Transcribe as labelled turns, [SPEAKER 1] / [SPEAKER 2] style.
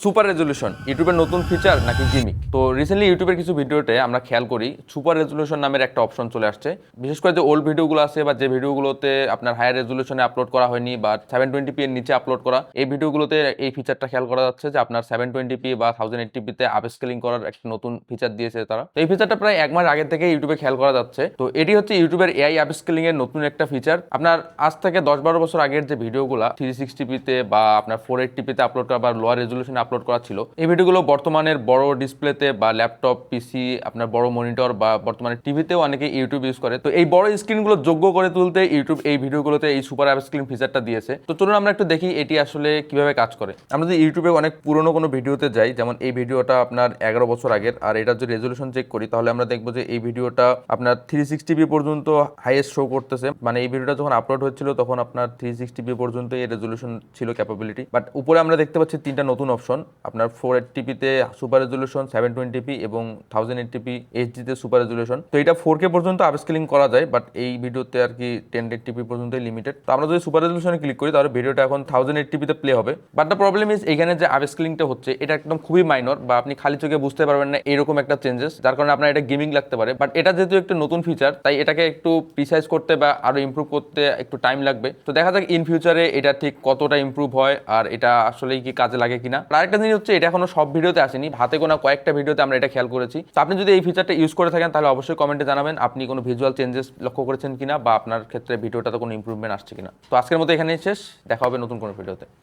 [SPEAKER 1] Super resolution ইউটিউবের নতুন feature নাকি জিমিক। তো রিসেন্টলি ইউটিউবের কিছু ভিডিওতে আমরা খেয়াল করি সুপার রেজলিউশন নামের একটা অপশন চলে আসছে। বিশেষ করে যে ওল্ড ভিডিওগুলো আছে বা যে ভিডিওগুলোতে আপনার হায়ার রেজলিউশনে আপলোড করা হয়নি বা 720p এর নিচে আপলোড করা, এই ভিডিওগুলোতে এই ফিচারটা খেয়াল করা যাচ্ছে যে আপনার 720p বা 1080p তে আপস্কেলিং করার একটা নতুন ফিচার দিয়েছে তারা। তো এই ফিচারটা প্রায় এক মাস আগে থেকে ইউটিউবে খেয়াল করা যাচ্ছে। তো এটি হচ্ছে ইউটিউবের এআই আপস্কেলিং এর নতুন একটা ফিচার। আপনার আজ থেকে 10-12 বছর আগের যে ভিডিওগুলো 360p তে বা আপনার 480p তে আপলোড করা বা লোয়ার রেজলিউশনে আপলোড করা ছিল, এই ভিডিওগুলো বর্তমানের বড় ডিসপ্লেতে বা ল্যাপটপ পিসি আপনার বড় মনিটর বা বর্তমানে টিভিতেও অনেকে ইউটিউব ইউজ করে। তো এই বড় স্ক্রিনগুলো যোগ্য করে তুলতে ইউটিউব এই ভিডিওগুলোতে এই সুপার আপস্কেলিং ফিচারটা দিয়েছে। তো চলুন আমরা একটু দেখি এটি আসলে কিভাবে কাজ করে। আমরা যদি ইউটিউবে অনেক পুরনো কোনো ভিডিওতে যাই, যেমন এই ভিডিওটা আপনার 11 বছর আগের, আর এটা যদি রেজলিউশন চেক করি তাহলে আমরা দেখবো যে এই ভিডিওটা আপনার 360p পর্যন্ত হাইয়েস্ট শো করতেছে। মানে এই ভিডিওটা যখন আপলোড হচ্ছিল তখন আপনার 360p পর্যন্ত এই রেজলিউশন ছিল ক্যাপাবিলিটি। বাট উপরে আমরা দেখতে পাচ্ছি তিনটা নতুন অপশন, আপনার 480p তে সুপার রেজলিউশন, 720p এবং 1080p HD তে সুপার রেজলিউশন। তো এটা 4K পর্যন্ত আপস্কেলিং করা যায়, বাট এই ভিডিওতে আর কি 1080p পর্যন্তই লিমিটেড। তো আমরা যদি সুপার রেজলিউশনে ক্লিক করি তাহলে ভিডিওটা এখন 1080p তে প্লে হবে। বাট দ্য প্রবলেম ইজ এখানে যে আপস্কেলিংটা হচ্ছে এটা একদম খুবই মাইনর, বা আপনি খালি চোখে বুঝতে পারবেন না এরকম একটা চেঞ্জেস, যার কারণে আপনার এটা গেমিং লাগতে পারে। বাট এটা যেহেতু একটা নতুন ফিচার তাই এটাকে একটু প্রিসাইজ করতে বা আরো ইমপ্রুভ করতে একটু টাইম লাগবে। তো দেখা যাক ইন ফিউচারে এটা ঠিক কতটা ইমপ্রুভ হয় আর এটা আসলেই কি কাজে লাগে কিনা। আরেকটা জিনিস হচ্ছে এটা এখনো সব ভিডিওতে আসেনি, হাতে গোনা কয়েকটা ভিডিওতে আমরা এটা খেয়াল করেছি। তো আপনি যদি এই ফিচারটা ইউজ করে থাকেন তাহলে অবশ্যই কমেন্টে জানাবেন আপনি কোনো ভিজুয়াল চেঞ্জেস লক্ষ্য করেছেন কিনা বা আপনার ক্ষেত্রে ভিডিওটাতে কোনো ইমপ্রুভমেন্ট আসছে কিনা। তো আজকের মতো এখানেই শেষ, দেখা হবে নতুন কোনো ভিডিওতে।